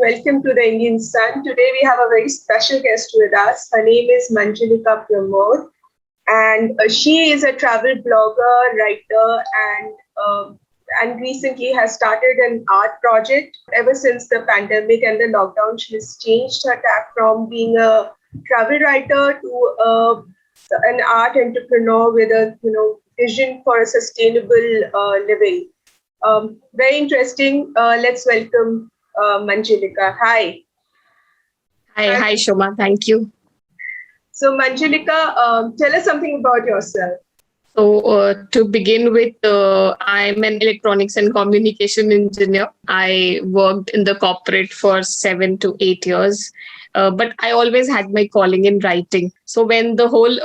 welcome to the Indian Sun. Today we have a very special guest with us. Her name is Manjulika Pramod, and she is a travel blogger, writer, and recently has started an art project. Ever since the pandemic and the lockdown, she has changed her tack from being a travel writer to an art entrepreneur with a vision for a sustainable living. Very interesting. Let's welcome Manjulika. Hi. Hi, Shoma. Thank you. So, Manjulika, tell us something about yourself. To begin with, I'm an electronics and communication engineer. I worked in the corporate for 7 to 8 years, but I always had my calling in writing. So when the whole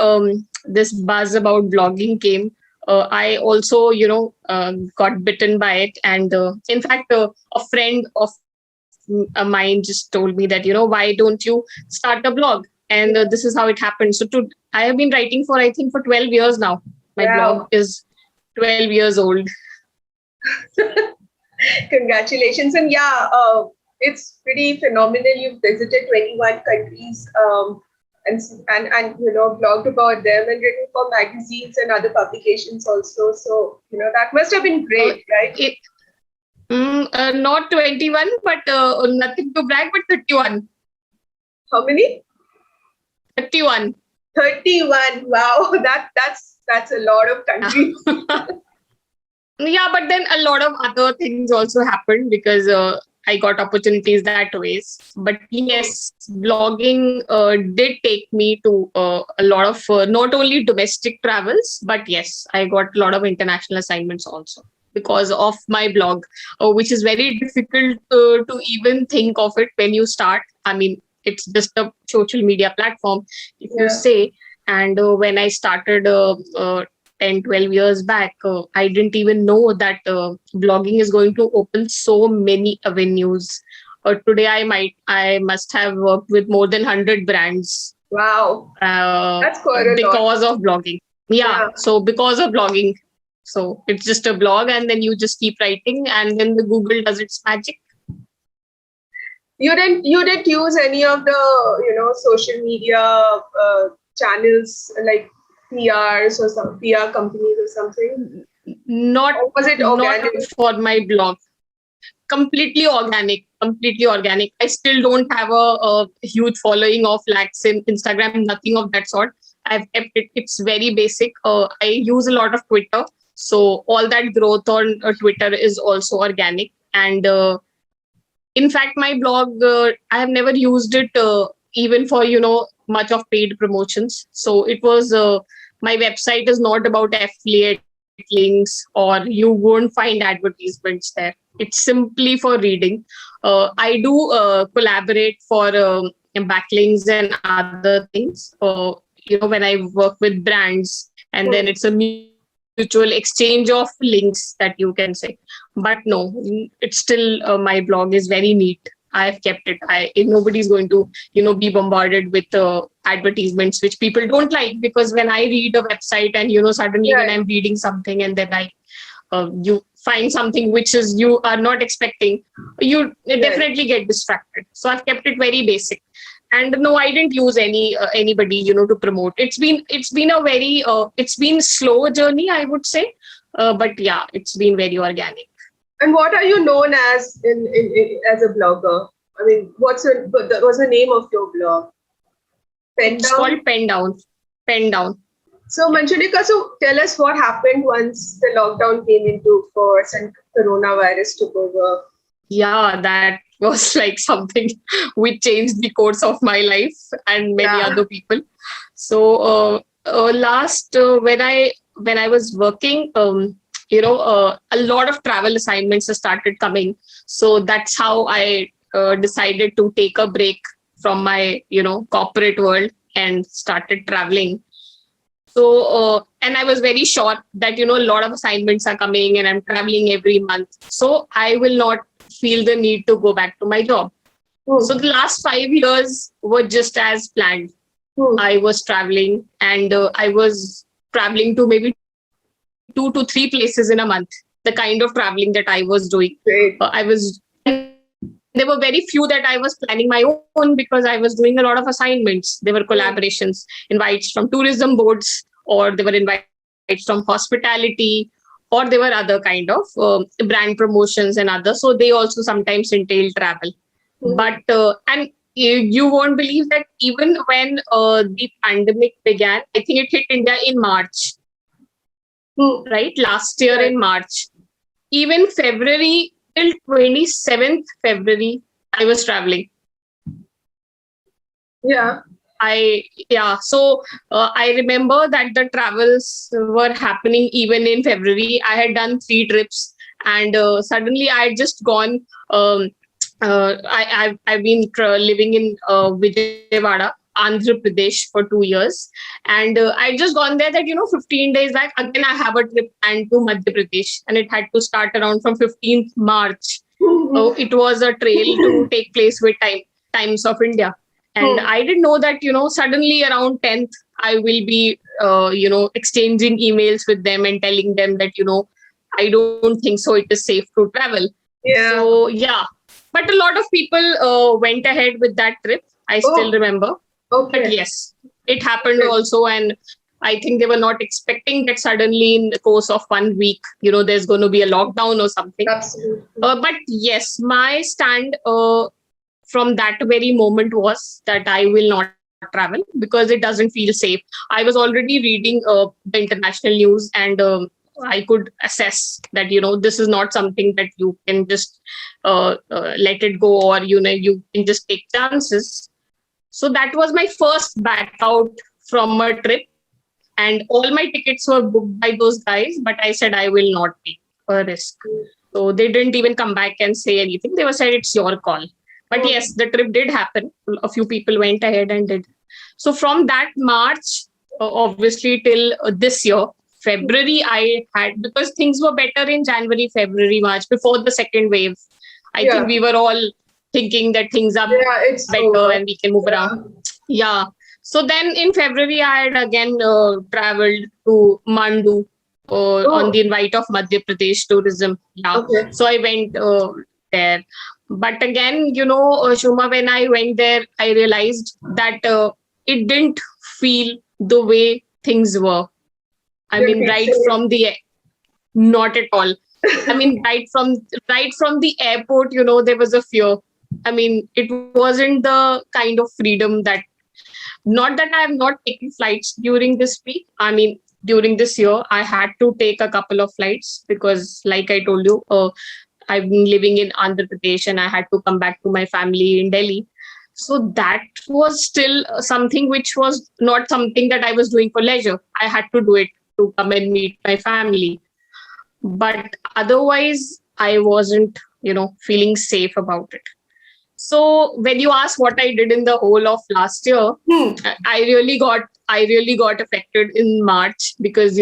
this buzz about blogging came, I also, got bitten by it. And in fact, a friend of mine just told me that, why don't you start a blog? And this is how it happened. I have been writing for, I think, for 12 years now. My blog is 12 years old. Congratulations. And it's pretty phenomenal. You've visited 21 countries and blogged about them and written for magazines and other publications also. So, that must have been great, right? Not 21, but nothing to brag, but 31. How many? 31. 31. Wow, that's a lot of countries. Yeah, but then a lot of other things also happened because I got opportunities that ways. But yes, blogging did take me to a lot of not only domestic travels, but yes, I got a lot of international assignments also because of my blog, which is very difficult to even think of it when you start. I mean, it's just a social media platform, if you say. And when I started 10, 12 years back, I didn't even know that blogging is going to open so many avenues. Today, I must have worked with more than 100 brands. Wow. That's quite a lot. Because of blogging. Yeah. So because of blogging. So it's just a blog and then you just keep writing and then the Google does its magic. You didn't use any of the, social media channels like PRs or some PR companies or something? Or was it organic? Not for my blog. Completely organic. I still don't have a huge following of lakhs in Instagram, nothing of that sort. I've kept it. It's very basic. I use a lot of Twitter. So all that growth on Twitter is also organic. And in fact, my blog, I have never used it even for, much of paid promotions. So it was, my website is not about affiliate links or you won't find advertisements there. It's simply for reading. I do collaborate for backlinks and other things. When I work with brands and then it's a mutual exchange of links that you can say. But no, it's still my blog is very neat. I've kept it. Nobody's going to, be bombarded with advertisements, which people don't like, because when I read a website and, suddenly when I'm reading something and then you find something which is you are not expecting, you definitely get distracted. So I've kept it very basic. And no, I didn't use anybody, to promote. It's been a very, it's been slow journey, I would say. But yeah, it's been very organic. And what are you known as as a blogger? I mean, what's the name of your blog? It's called Pen Down. So Manjulika, so tell us what happened once the lockdown came into force and coronavirus took over. Yeah, that was like something which changed the course of my life and many other people. So last when I was working, a lot of travel assignments started coming. So that's how I decided to take a break from my, corporate world and started traveling. So, and I was very sure that, a lot of assignments are coming and I'm traveling every month. So I will not feel the need to go back to my job. So the last 5 years were just as planned. I was traveling and I was traveling to maybe 2 to 3 places in a month, the kind of traveling that I was doing. I was there were very few that I was planning my own because I was doing a lot of assignments. There were collaborations, invites from tourism boards, or there were invites from hospitality, or there were other kind of brand promotions and others. So they also sometimes entail travel. But and you won't believe that even when the pandemic began, I think it hit India in March, right? Last year in March. Even February, till 27th February, I was traveling. Yeah. So I remember that the travels were happening even in February. I had done 3 trips, and suddenly I had just gone. I've been living in Vijayawada, Andhra Pradesh for 2 years, and I just gone there that 15 days back again I have a trip planned to Madhya Pradesh, and it had to start around from 15th March. So it was a trail to take place with Times of India. And I didn't know that, suddenly around 10th, I will be, exchanging emails with them and telling them that, I don't think so. It is safe to travel. Yeah. So, yeah. But a lot of people went ahead with that trip. I still remember. Okay. But yes, it happened also. And I think they were not expecting that suddenly in the course of 1 week, there's going to be a lockdown or something. Absolutely. But yes, my stand from that very moment was that I will not travel because it doesn't feel safe. I was already reading the international news, and I could assess that this is not something that you can just let it go, or you can just take chances. So that was my first back out from a trip, and all my tickets were booked by those guys, but I said I will not take a risk. So they didn't even come back and say anything. They were said it's your call. But yes, the trip did happen. A few people went ahead and did. So from that March, obviously till this year, February, I had, because things were better in January, February, March, before the second wave. I think we were all thinking that things are better and we can move around. Yeah. So then in February, I had again traveled to Mandu on the invite of Madhya Pradesh Tourism. Yeah. Okay. So I went there. But again, Shuma, when I went there, I realized that it didn't feel the way things were. I mean, not at all. I mean, right from the airport, there was a fear. I mean, it wasn't the kind of freedom that, not that I have not taken flights during this week. I mean, during this year, I had to take a couple of flights because, like I told you, I've been living in Andhra Pradesh and I had to come back to my family in Delhi. So that was still something which was not something that I was doing for leisure. I had to do it to come and meet my family. But otherwise, I wasn't, feeling safe about it. So when you ask what I did in the whole of last year, I really got affected in March because,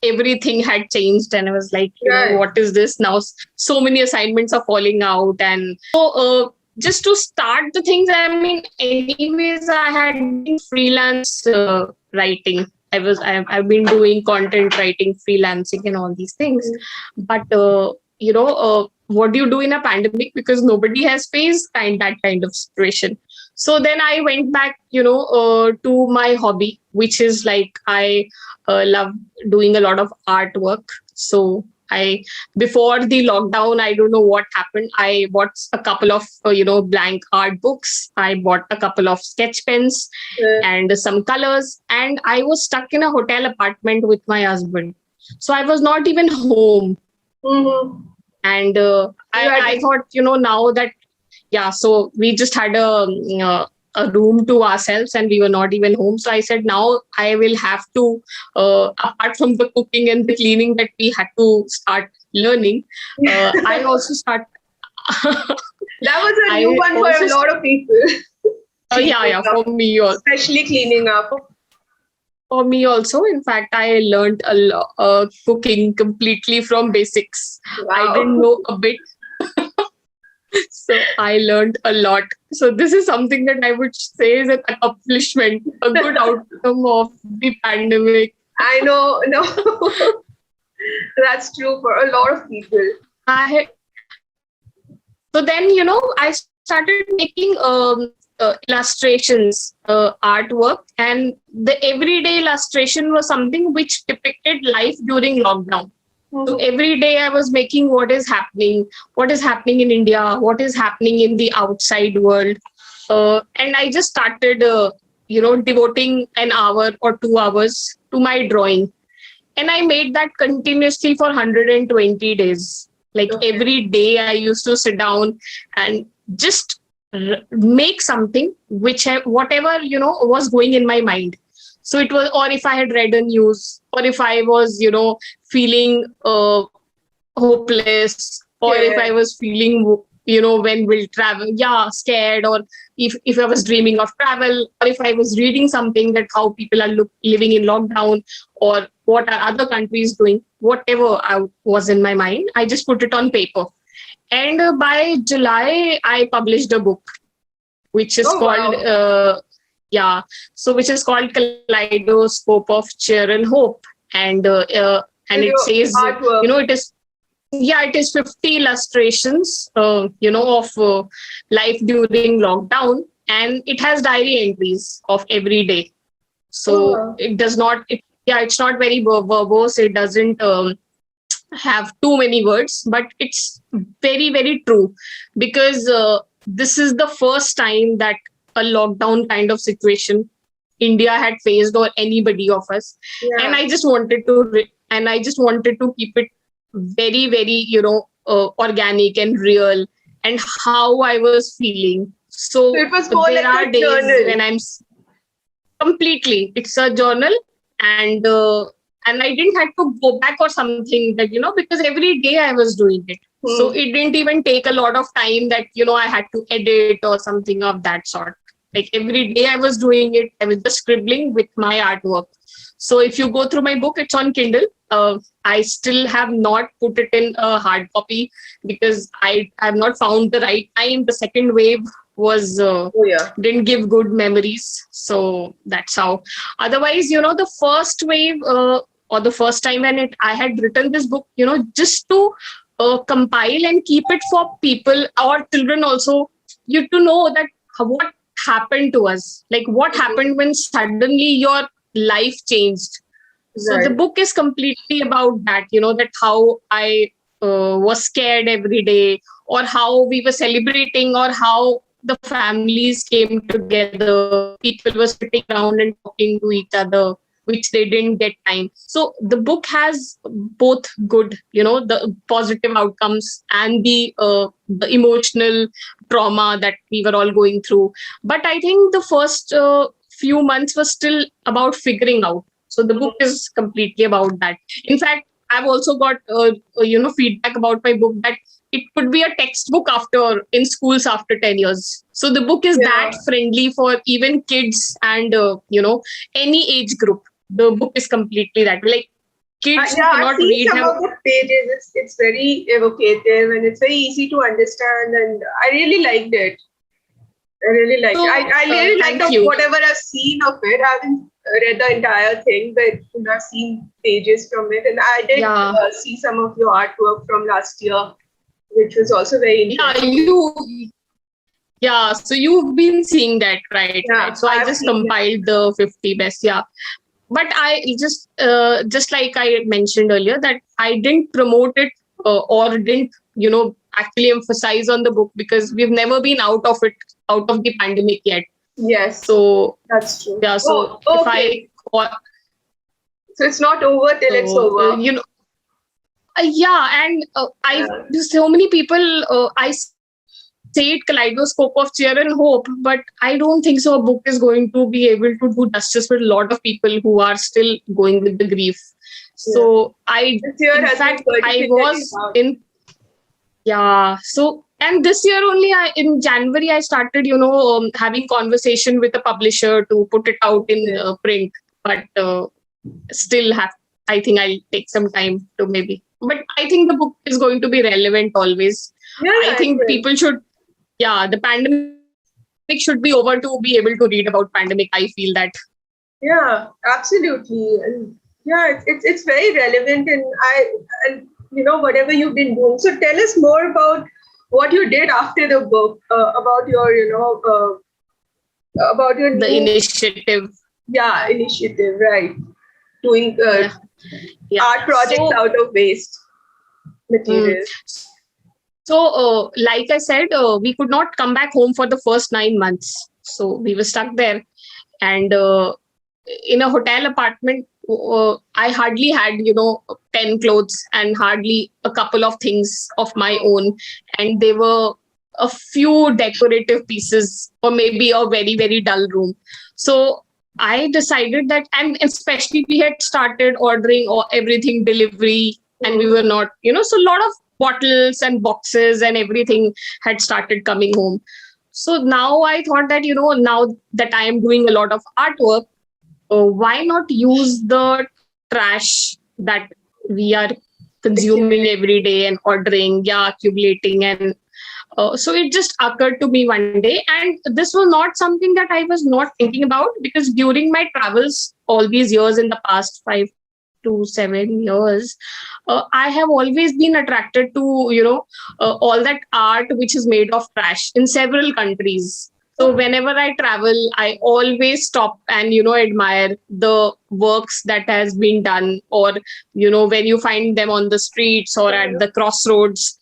everything had changed, and I was like, what is this now? So many assignments are falling out. And so just to start the things, I mean, anyways, I had been freelance writing. I've been doing content writing, freelancing and all these things. But, what do you do in a pandemic? Because nobody has faced that kind of situation. So then I went back, to my hobby, which is like I love doing a lot of artwork. So before the lockdown, I don't know what happened. I bought a couple of, blank art books. I bought a couple of sketch pens and some colors. And I was stuck in a hotel apartment with my husband. So I was not even home. And I thought, now that, so we just had a room to ourselves and we were not even home. So I said, now I will have to, apart from the cooking and the cleaning that we had to start learning, I also start. That was a new one for a lot of people. For me also. Especially cleaning up. For me also, in fact, I learned cooking completely from basics. Wow. I didn't know a bit. So I learned a lot. So this is something that I would say is an accomplishment, a good outcome of the pandemic. I know, no. That's true for a lot of people. So then, I started making illustrations, artwork, and the everyday illustration was something which depicted life during lockdown. So every day I was making what is happening in India, what is happening in the outside world. And I just started, devoting an hour or 2 hours to my drawing. And I made that continuously for 120 days. Like every day I used to sit down and just make something whatever, was going in my mind. So it was, or if I had read a news, or if I was, feeling hopeless, or if I was feeling, when we'll travel, scared, or if I was dreaming of travel, or if I was reading something that how people are living in lockdown, or what are other countries doing, whatever I was in my mind, I just put it on paper. And by July, I published a book, which is called, which is called Kaleidoscope of Cheer and Hope. And it says, it is 50 illustrations, of life during lockdown, and it has diary entries of every day. So it does not, it's not very verbose. It doesn't have too many words, but it's very, very true, because this is the first time that a lockdown kind of situation India had faced, or anybody of us. And I just wanted to keep it very, very, organic and real, and how I was feeling. So it was more there like are a days journal. when I'm completely, it's a journal, and I didn't have to go back or something, that, because every day I was doing it. So it didn't even take a lot of time that, I had to edit or something of that sort. Like every day I was doing it. I was just scribbling with my artwork. So if you go through my book, it's on Kindle. I still have not put it in a hard copy, because I have not found the right time. The second wave was didn't give good memories. So that's how. Otherwise, the first wave, or the first time when I had written this book, just to compile and keep it for people or children also, you to know that what happened to us, like what happened when suddenly your life changed. So the book is completely about that, that how I was scared every day, or how we were celebrating, or how the families came together. People were sitting around and talking to each other, which they didn't get time. So the book has both good, the positive outcomes, and the emotional trauma that we were all going through. But I think the first few months was still about figuring out. So the book is completely about that. In fact, I've also got feedback about my book that it could be a textbook in schools after 10 years. So the book is that friendly for even kids and any age group. The book is completely that, like, kids who cannot I've seen read some of the pages. It's very evocative and it's very easy to understand, and I really liked it. I really liked it. I really liked whatever I've seen of it. I haven't read the entire thing, but I've seen pages from it, and I did see some of your artwork from last year, which was also very interesting. So you've been seeing that, right? So I just compiled the 50 best. But I just like I mentioned earlier, that I didn't promote it or didn't, actually emphasize on the book, because we've never been out of the pandemic yet. Yes. So that's true. Yeah. So if so it's not over till it's over. So many people, I say it Kaleidoscope of Cheer and Hope, but I don't think so a book is going to be able to do justice with a lot of people who are still going with the grief. So I was in. So, and this year only, in January, I started, having conversation with a publisher to put it out in print. But still I think I'll take some time to maybe. But I think the book is going to be relevant always. I think people should, the pandemic should be over to be able to read about pandemic. I feel that. Yeah, absolutely. And it's very relevant, and whatever you've been doing. So tell us more about what you did after the book, about your, about your The new initiative. initiative, right? Doing art projects So, out of waste materials. Like I said, we could not come back home for the first 9 months. So we were stuck there. And in a hotel apartment, I hardly had, 10 clothes and hardly a couple of things of my own. And they were a few decorative pieces, or maybe a very, very dull room. So I decided that, and especially we had started ordering or everything delivery, and we were not, so a lot of bottles and boxes and everything had started coming home. So now I thought that, now that I am doing a lot of artwork, why not use the trash that we are consuming every day and ordering, accumulating. And so it just occurred to me one day. And this was not something that I was not thinking about, because during my travels, all these years in the past 5 to 7 years, I have always been attracted to, all that art which is made of trash in several countries. So whenever I travel, I always stop and, admire the works that has been done, or, when you find them on the streets or at the crossroads,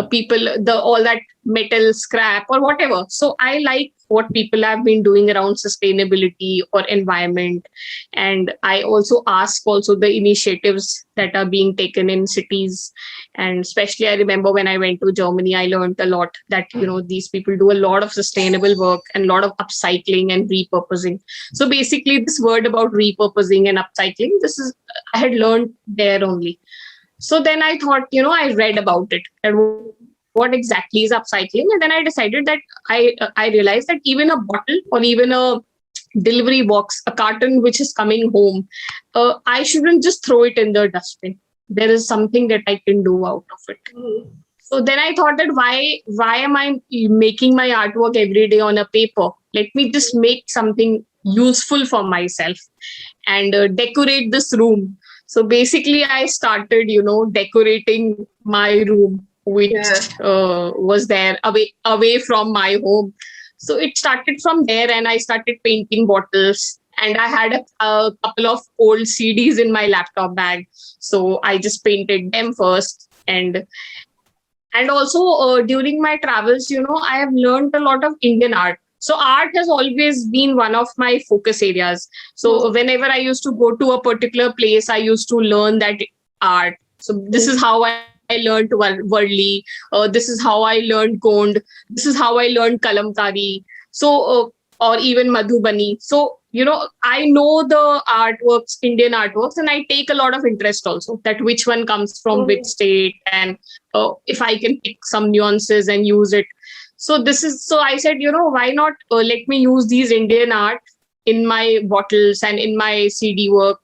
people, all that metal scrap or whatever. So I like what people have been doing around sustainability or environment. And I also ask also the initiatives that are being taken in cities. And especially I remember when I went to Germany, I learned a lot that, these people do a lot of sustainable work and a lot of upcycling and repurposing. So basically this word about repurposing and upcycling, I had learned there only. So then I thought, I read about it and what exactly is upcycling. And then I decided that I realized that even a bottle or even a delivery box, a carton which is coming home, I shouldn't just throw it in the dustbin. There is something that I can do out of it. Mm-hmm. So then I thought that why am I making my artwork every day on a paper? Let me just make something useful for myself and decorate this room. So basically, I started, decorating my room, which was there away from my home. So it started from there, and I started painting bottles. And I had a couple of old CDs in my laptop bag, so I just painted them first. And also during my travels, I have learned a lot of Indian art. So art has always been one of my focus areas. So whenever I used to go to a particular place, I used to learn that art. So this is how I learned Varli. This is how I learned Gond. This is how I learned Kalamkari. So, or even Madhubani. So, I know the artworks, Indian artworks, and I take a lot of interest also that which one comes from which state, and if I can pick some nuances and use it. So I said, why not let me use these Indian art in my bottles and in my CD work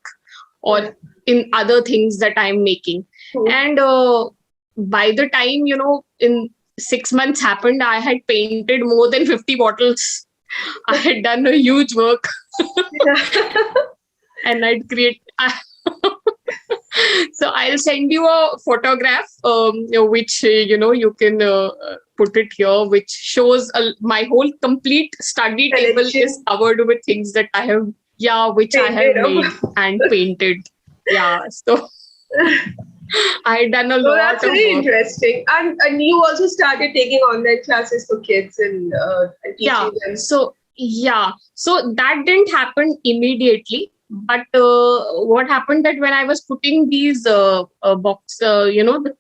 or in other things that I'm making. And by the time, in 6 months happened, I had painted more than 50 bottles. I had done a huge work. And I'd create. So I'll send you a photograph, which you can put it here, which shows my whole complete study table is covered with things that I have, which painted. I have made and painted. So I had done a lot. That's very interesting. And you also started taking online classes for kids and teaching them. So that didn't happen immediately. But what happened that when I was putting these the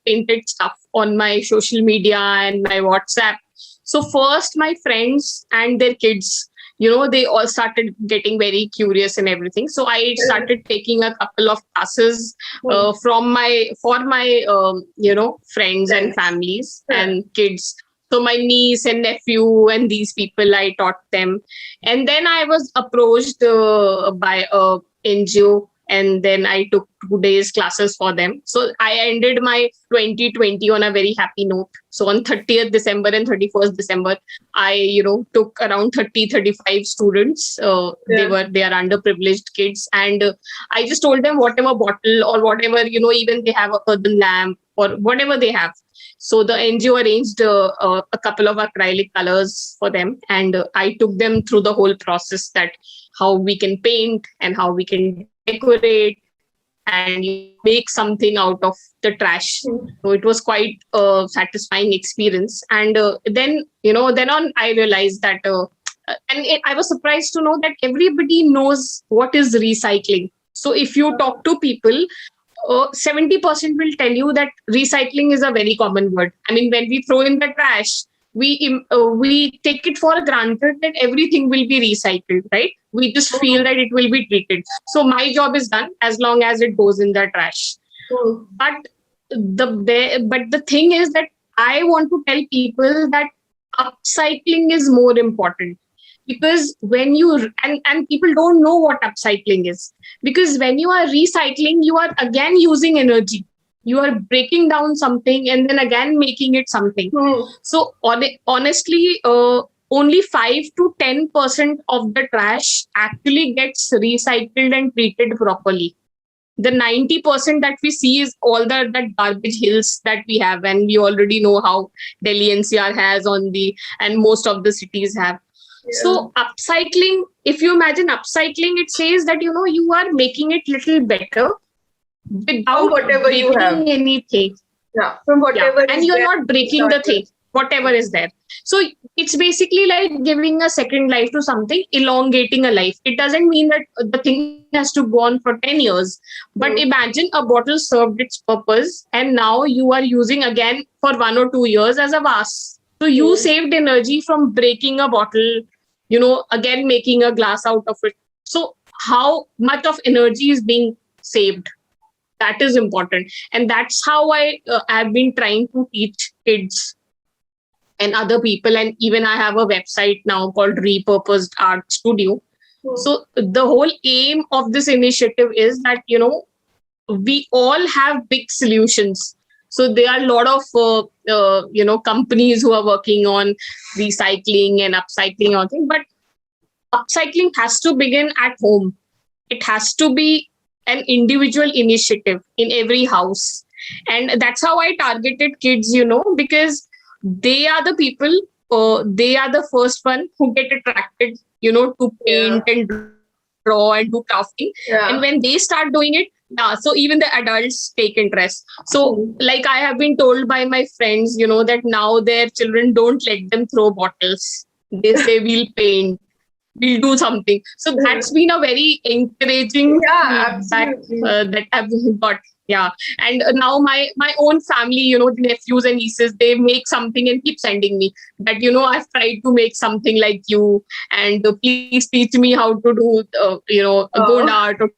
painted stuff on my social media and my WhatsApp, so first my friends and their kids, they all started getting very curious and everything. So I started taking a couple of classes for my friends and families and kids. So my niece and nephew and these people, I taught them. And then I was approached by a NGO, and then I took 2 days classes for them. So I ended my 2020 on a very happy note. So on 30th December and 31st December, I, took around 35 students. They are underprivileged kids. And I just told them whatever bottle or whatever, even they have a earthen lamp or whatever they have. So the NGO arranged a couple of acrylic colors for them, and I took them through the whole process, that how we can paint and how we can decorate and make something out of the trash. So it was quite a satisfying experience. And then on I realized that I was surprised to know that everybody knows what is recycling. So if you talk to people, 70% will tell you that recycling is a very common word. I mean, when we throw in the trash, we take it for granted that everything will be recycled, right? We just feel that it will be treated. So my job is done as long as it goes in the trash. But the thing is that I want to tell people that upcycling is more important, because when you and people don't know what upcycling is, because when you are recycling, you are again using energy. You are breaking down something and then again making it something. So honestly, only 5 to 10% of the trash actually gets recycled and treated properly. The 90% that we see is all that garbage hills that we have, and we already know how Delhi NCR has and most of the cities have. Yeah. So upcycling, if you imagine upcycling, it says that you are making it little better without whatever you have anything. Yeah, from whatever. Yeah. And you're not breaking the thing, whatever is there. So it's basically like giving a second life to something, elongating a life. It doesn't mean that the thing has to go on for 10 years. But imagine a bottle served its purpose and now you are using again for 1 or 2 years as a vase. So you saved energy from breaking a bottle, again making a glass out of it. So how much of energy is being saved? That is important. And that's how I've been trying to teach kids and other people. And even I have a website now called Repurposed Art Studio. So the whole aim of this initiative is that, we all have big solutions. So there are a lot of, companies who are working on recycling and upcycling or thing. But upcycling has to begin at home. It has to be an individual initiative in every house. And that's how I targeted kids, because they are the people, they are the first one who get attracted, to paint and draw and do crafting. Yeah. And when they start doing it, so even the adults take interest. So like I have been told by my friends, that now their children don't let them throw bottles. They say we'll paint. We'll do something. So that's been a very encouraging feedback that I've got. Yeah. And now my own family, the nephews and nieces, they make something and keep sending me that, I've tried to make something like you, and please teach me how to do, good art, or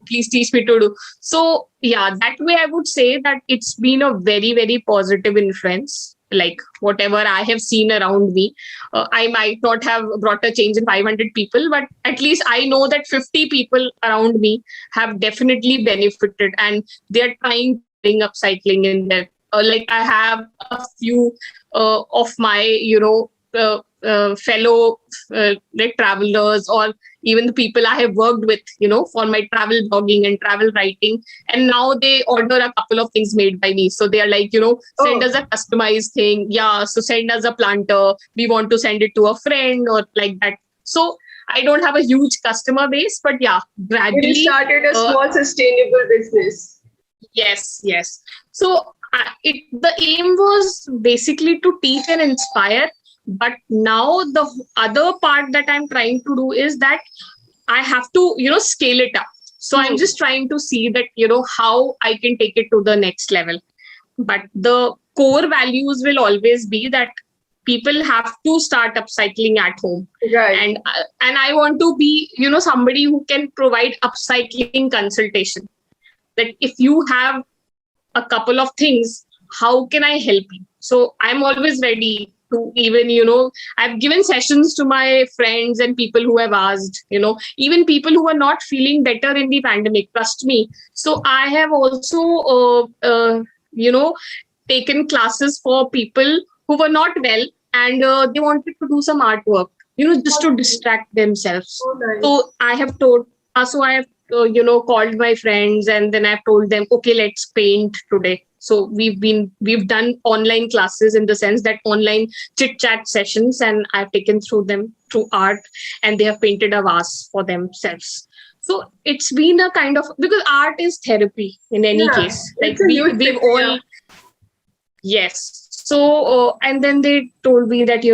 please teach me to do. So yeah, that way I would say that it's been a very, very positive influence. Like whatever I have seen around me, I might not have brought a change in 500 people, but at least I know that 50 people around me have definitely benefited, and they're trying to bring upcycling in there. Like I have a few of my, fellow like travelers, or even the people I have worked with, for my travel blogging and travel writing. And now they order a couple of things made by me. So they are like, send us a customized thing. Yeah. So send us a planter. We want to send it to a friend or like that. So I don't have a huge customer base, but yeah, gradually. You started a small sustainable business. Yes. So the aim was basically to teach and inspire. But now the other part that I'm trying to do is that I have to, scale it up. So I'm just trying to see that, how I can take it to the next level. But the core values will always be that people have to start upcycling at home. Right. And I want to be, somebody who can provide upcycling consultation. That if you have a couple of things, how can I help you? So I'm always ready to even, I've given sessions to my friends and people who have asked, even people who are not feeling better in the pandemic, trust me. So I have also, taken classes for people who were not well and they wanted to do some artwork, just to distract themselves. Nice. So I have called my friends and then I've told them, okay, let's paint today. So we've done online classes in the sense that online chit chat sessions, and I've taken through them through art, and they have painted a vase for themselves. So it's been a kind of, because art is therapy in any case. Like we've all, yes. So and then they told me that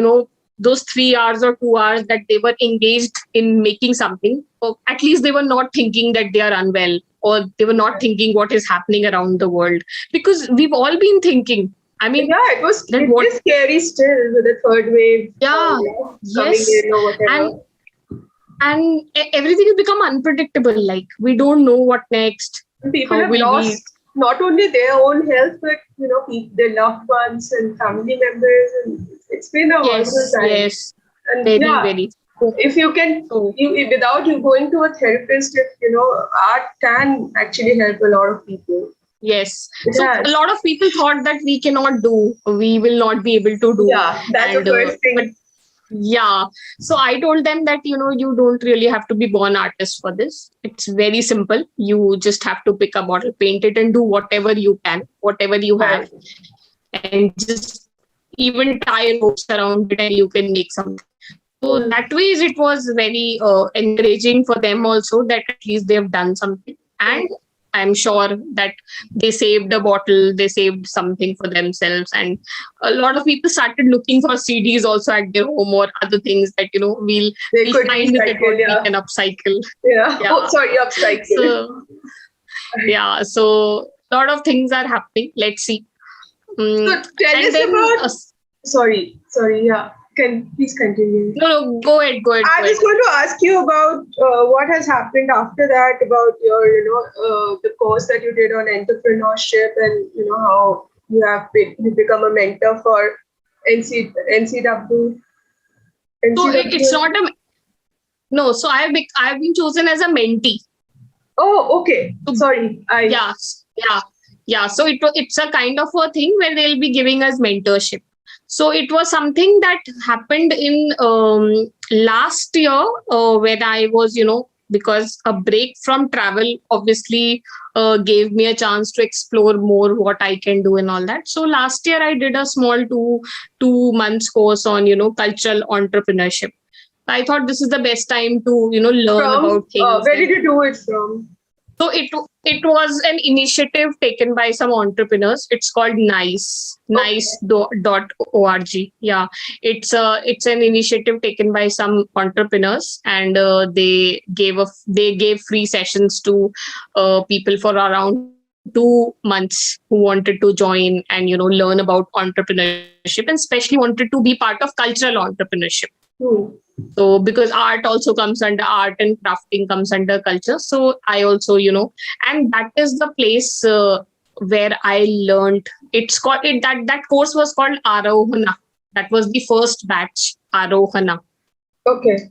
those 3 hours or 2 hours that they were engaged in making something, or at least they were not thinking that they are unwell, or they were not thinking what is happening around the world, because we've all been thinking. I mean, it was scary still with the third wave. Yes, coming in or whatever. And everything has become unpredictable. Like we don't know what next. People have lost not only their own health, but their loved ones and family members, and it's been a horrible time. Yes, and very. If you can, without you going to a therapist, if art can actually help a lot of people. Yes. So a lot of people thought that we cannot do, we will not be able to do. Yeah, that's the first thing. But so I told them that you don't really have to be born artist for this. It's very simple. You just have to pick a bottle, paint it, and do whatever you can, whatever you have, and just even tie ropes around it, and you can make something. So that way, it was very encouraging for them also, that at least they've done something. And I'm sure that they saved a bottle, they saved something for themselves. And a lot of people started looking for CDs also at their home, or other things that, we'll find that we can upcycle. Upcycle. So a lot of things are happening. Let's see. So tell us about... Sorry. Please continue. No, go ahead. I was going to ask you about what has happened after that, about your, the course that you did on entrepreneurship, and how you become a mentor for NCW. So it's not a... No, so I've been chosen as a mentee. Oh, okay. Sorry. Yeah. So it's a kind of a thing where they'll be giving us mentorship. So it was something that happened in last year, when I was, because a break from travel obviously gave me a chance to explore more what I can do and all that. So last year I did a small two months course on, cultural entrepreneurship. I thought this is the best time to, learn about things. Where did you do it from? So it was an initiative taken by some entrepreneurs. It's called nice.org. Yeah, it's an initiative taken by some entrepreneurs, and they gave free sessions to people for around 2 months who wanted to join and learn about entrepreneurship, and especially wanted to be part of cultural entrepreneurship. So because art also comes under art, and crafting comes under culture. So I also, and that is the place where I learned. It's called that course was called Arohana. That was the first batch, Arohana. Okay.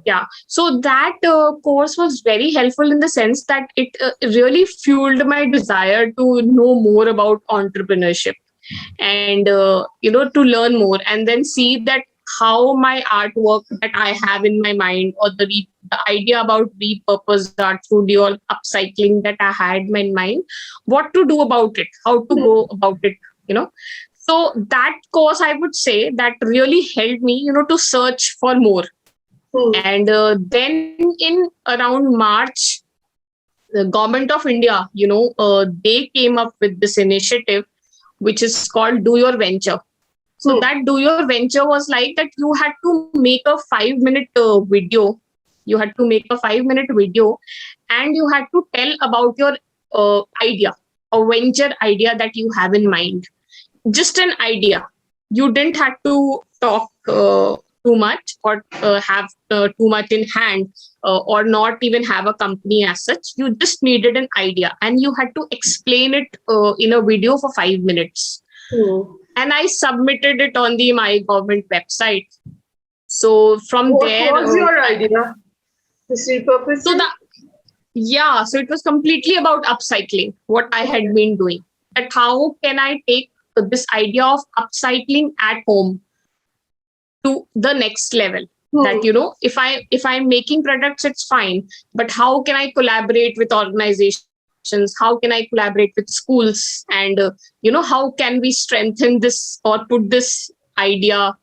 Yeah. So that course was very helpful in the sense that it really fueled my desire to know more about entrepreneurship, and to learn more, and then see that how my artwork that I have in my mind, or the idea about repurposed art through the upcycling that I had in mind, what to do about it, how to go about it, So that course, I would say, that really helped me, to search for more. And then in around March, the Government of India, they came up with this initiative, which is called Do Your Venture. So that Do Your Venture was like that you had to make a 5-minute video. You had to make a 5-minute video, and you had to tell about your idea, a venture idea that you have in mind. Just an idea. You didn't have to talk too much, or have too much in hand, or not even have a company as such. You just needed an idea, and you had to explain it in a video for 5 minutes. And I submitted it on the My Government website. So from there... What was your idea? This repurposing? So it was completely about upcycling, what I had been doing. That how can I take this idea of upcycling at home to the next level? That, if I'm making products, it's fine. But how can I collaborate with organizations organizations, how can I collaborate with schools, and how can we strengthen this or put this idea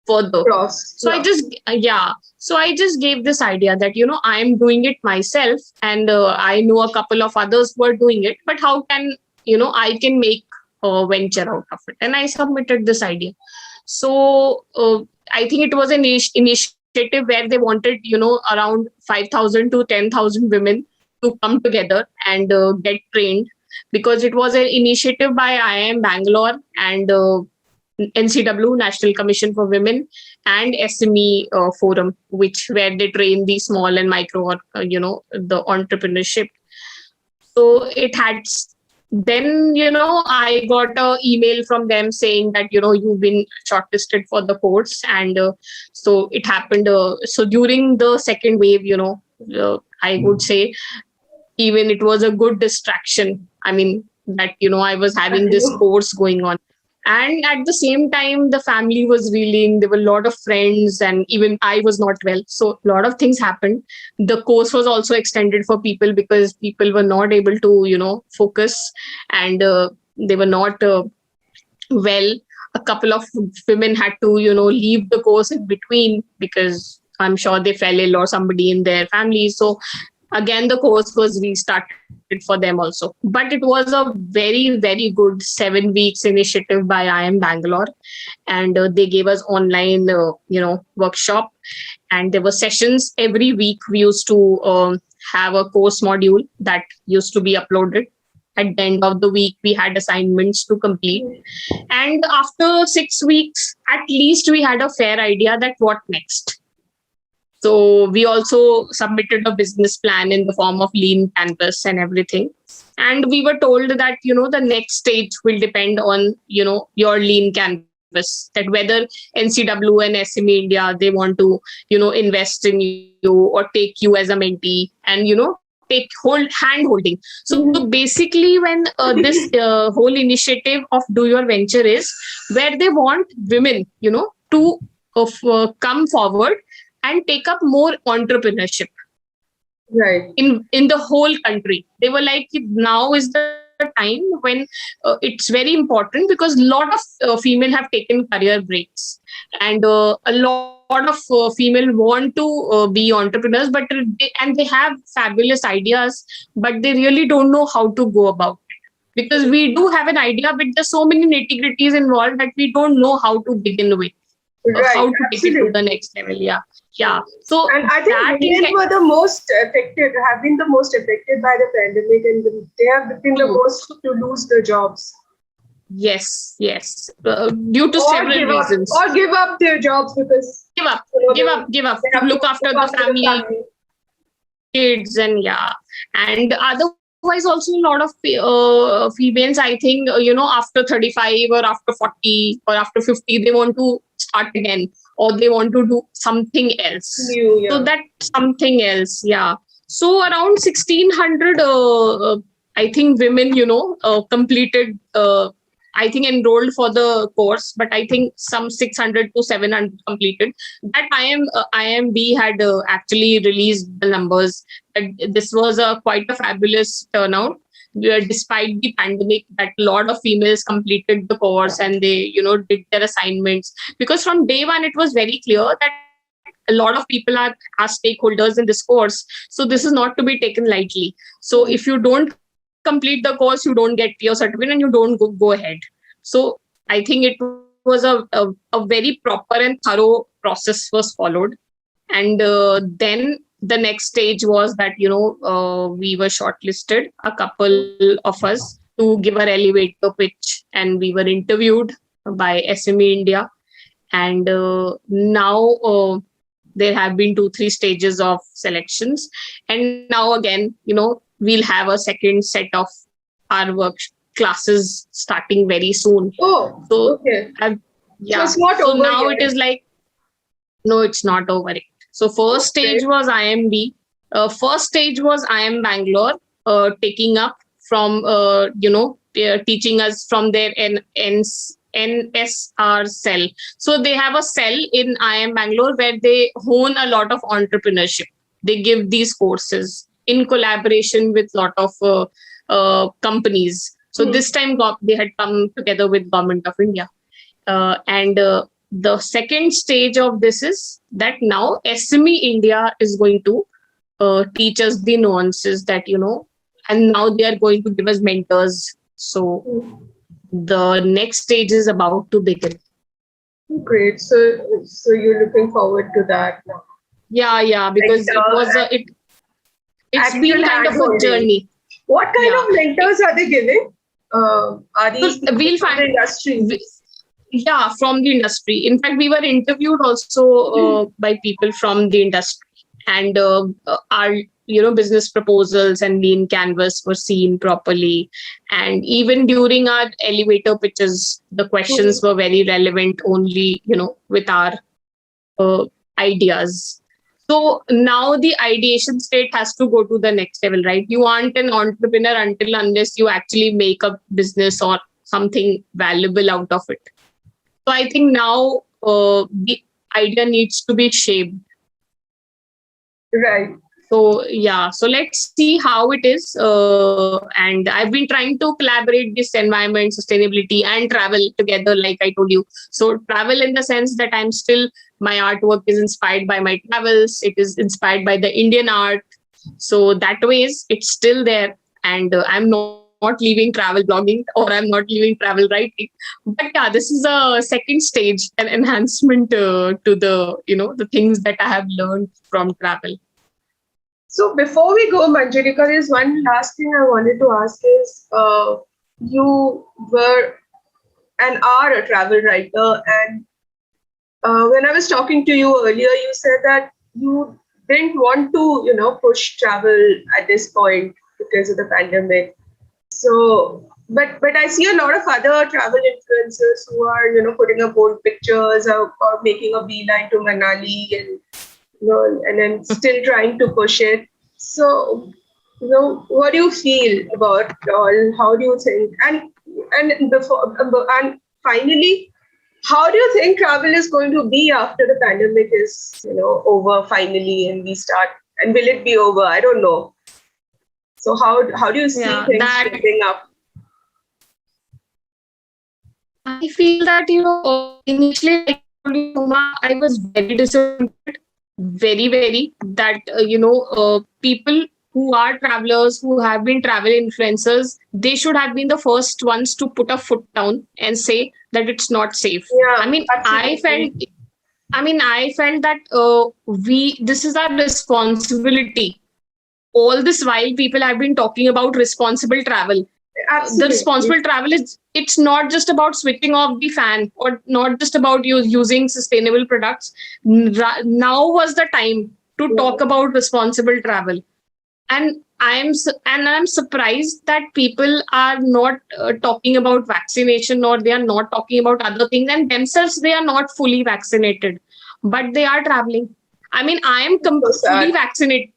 further. So I just gave this idea that I am doing it myself, and I know a couple of others who are doing it, but how can I can make a venture out of it. And I submitted this idea. So I think it was an initiative where they wanted around 5,000 to 10,000 women to come together and get trained, because it was an initiative by IIM Bangalore and NCW, National Commission for Women, and SME Forum, where they train the small and micro, the entrepreneurship. So it had. Then I got an email from them saying that you've been shortlisted for the course, and so it happened. So during the second wave, I would say even it was a good distraction. I mean that I was having this course going on. And at the same time, the family was reeling. There were a lot of friends, and even I was not well. So a lot of things happened. The course was also extended for people because people were not able to, focus, and they were not well. A couple of women had to, leave the course in between because I'm sure they fell ill or somebody in their family. So again, the course was restarted for them also. But it was a very, very good 7 weeks initiative by IIM Bangalore. And they gave us online, workshop. And there were sessions every week. We used to have a course module that used to be uploaded. At the end of the week, we had assignments to complete. And after 6 weeks, at least we had a fair idea that what next. So we also submitted a business plan in the form of lean canvas and everything. And we were told that, the next stage will depend on, your lean canvas, that whether NCW and SME India, they want to, invest in you or take you as a mentee and, take hand holding. So basically when this whole initiative of Do Your Venture is where they want women, to come forward and take up more entrepreneurship, right, in the whole country. They were like, now is the time when it's very important, because a lot of female have taken career breaks, and a lot of female want to be entrepreneurs, but they have fabulous ideas, but they really don't know how to go about it, because we do have an idea, but there's so many nitty-gritties involved that we don't know how to begin with, how to take it to the next level. Yeah. So, and I think women were the most affected, have been the most affected by the pandemic, and they have been the most to lose their jobs. Yes. Due to several reasons. Or give up their jobs because give up. Look after the family, kids, and and otherwise also a lot of females, I think, after 35 or after 40 or after 50, they want to start again, or they want to do something else. New, So that something else, So around 1,600, I think women, completed, I think enrolled for the course, but I think some 600 to 700 completed. That IMB had actually released the numbers. This was quite a fabulous turnout. Despite the pandemic, that a lot of females completed the course and they, did their assignments. Because from day one, it was very clear that a lot of people are stakeholders in this course. So this is not to be taken lightly. So if you don't complete the course, you don't get your certificate and you don't go ahead. So I think it was a very proper and thorough process was followed. And then the next stage was that, we were shortlisted, a couple of us, to give our elevator pitch, and we were interviewed by SME India. And now there have been 2-3 stages of selections. And now again, we'll have a second set of our work classes starting very soon. Oh, so okay. So it's not over now yet. It is like, no, it's not over yet. So first stage was IMB. First stage was IIM Bangalore, taking up from, teaching us from their NSR cell. So they have a cell in IIM Bangalore where they hone a lot of entrepreneurship. They give these courses in collaboration with a lot of companies. So this time they had come together with Government of India. And the second stage of this is that now SME India is going to teach us the nuances that, and now they are going to give us mentors. So the next stage is about to begin. Great. So you're looking forward to that now. Yeah, because it's been kind of a journey. What kind of mentors are they giving? Are these we'll find industry? Yeah, from the industry. In fact, we were interviewed also by people from the industry, and our business proposals and lean canvas were seen properly. And even during our elevator pitches, the questions were very relevant only, with our ideas. So now the ideation state has to go to the next level, right? You aren't an entrepreneur unless you actually make a business or something valuable out of it. So I think now the idea needs to be shaped. Right. So let's see how it is. And I've been trying to collaborate this environment, sustainability, and travel together, like I told you. So travel in the sense that my artwork is inspired by my travels. It is inspired by the Indian art. So that ways it's still there. And I'm not leaving travel blogging, or I'm not leaving travel writing. But yeah, this is a second stage, an enhancement to the, the things that I have learned from travel. So before we go, Manjulika, there's one last thing I wanted to ask is, you were and are a travel writer, and when I was talking to you earlier, you said that you didn't want to, push travel at this point because of the pandemic. So, but I see a lot of other travel influencers who are, putting up old pictures or making a beeline to Manali and, and then still trying to push it. So, what do you feel about it all? How do you think? And finally, how do you think travel is going to be after the pandemic is, over finally, and we start? And will it be over? I don't know. So how do you see things shaping up? I feel that, initially, I was very disappointed, very, very, that, people who are travelers, who have been travel influencers, they should have been the first ones to put a foot down and say that it's not safe. Yeah, absolutely. I felt that this is our responsibility. All this while people have been talking about responsible travel. Absolutely. The responsible travel it's not just about switching off the fan, or not just about using sustainable products. Now was the time to talk about responsible travel. And I'm surprised that people are not talking about vaccination, or they are not talking about other things, and themselves they are not fully vaccinated, but they are traveling. I am fully vaccinated.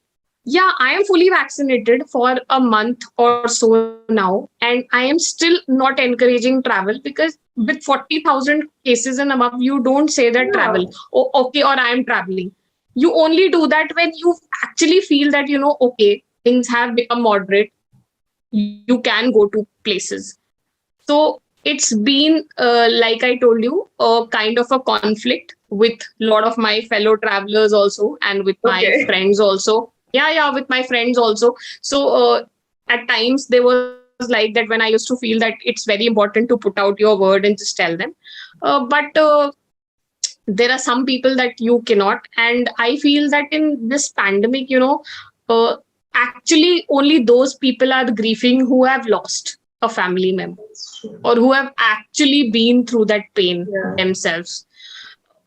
Yeah, I am fully vaccinated for a month or so now, and I am still not encouraging travel, because with 40,000 cases and above, you don't say that travel. Oh, okay, or I am traveling. You only do that when you actually feel that, okay, things have become moderate. You can go to places. So it's been, like I told you, a kind of a conflict with a lot of my fellow travelers also, and with my friends also. Yeah, with my friends also. So at times there was like that, when I used to feel that it's very important to put out your word and just tell them. But there are some people that you cannot. And I feel that in this pandemic, actually only those people are grieving who have lost a family member, or who have actually been through that pain themselves.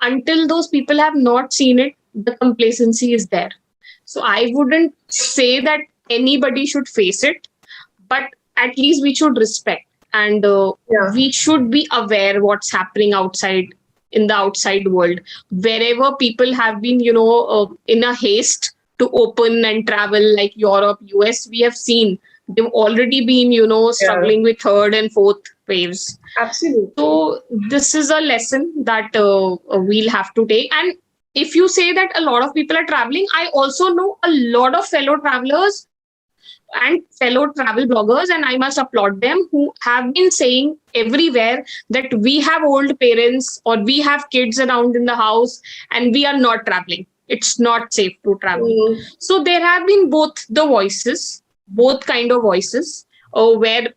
Until those people have not seen it, the complacency is there. So I wouldn't say that anybody should face it, but at least we should respect, and we should be aware what's happening outside, in the outside world. Wherever people have been, in a haste to open and travel, like Europe, US, we have seen they've already been, struggling with third and fourth waves. Absolutely. So this is a lesson that we'll have to take. And if you say that a lot of people are traveling, I also know a lot of fellow travelers and fellow travel bloggers, and I must applaud them, who have been saying everywhere that we have old parents or we have kids around in the house and we are not traveling. It's not safe to travel. So there have been both the voices, both kind of voices, where,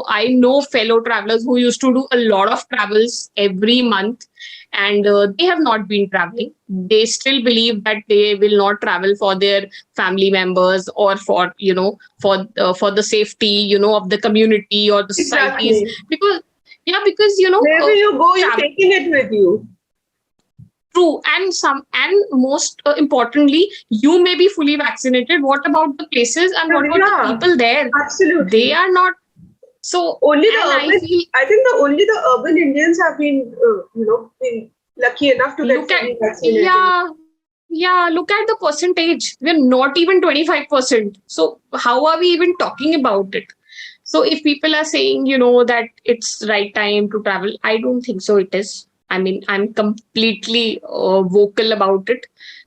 I know fellow travelers who used to do a lot of travels every month, and they have not been traveling. They still believe that they will not travel for their family members, or for, for the safety, of the community or the societies. Exactly. Because wherever you go, you're taking it with you. True, and most importantly, you may be fully vaccinated. What about the places and what about the people there? Absolutely, they are not. So only the urban, I think only the urban Indians have been, been lucky enough to get fully vaccinated. Yeah. Look at the percentage. We're not even 25%. So how are we even talking about it? So if people are saying, that it's right time to travel, I don't think so. It is. I mean, I'm completely vocal about it,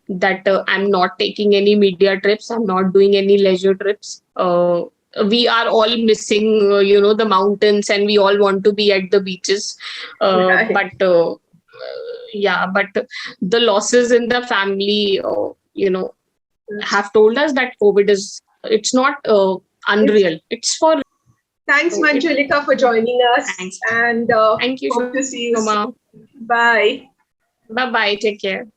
that I'm not taking any media trips. I'm not doing any leisure trips. We are all missing, the mountains, and we all want to be at the beaches. Right. But the losses in the family, have told us that COVID it's not unreal. It's for. Thanks, Manjulika, for joining us. Thanks. And thank you. Hope to see you soon. Bye. Bye-bye. Take care.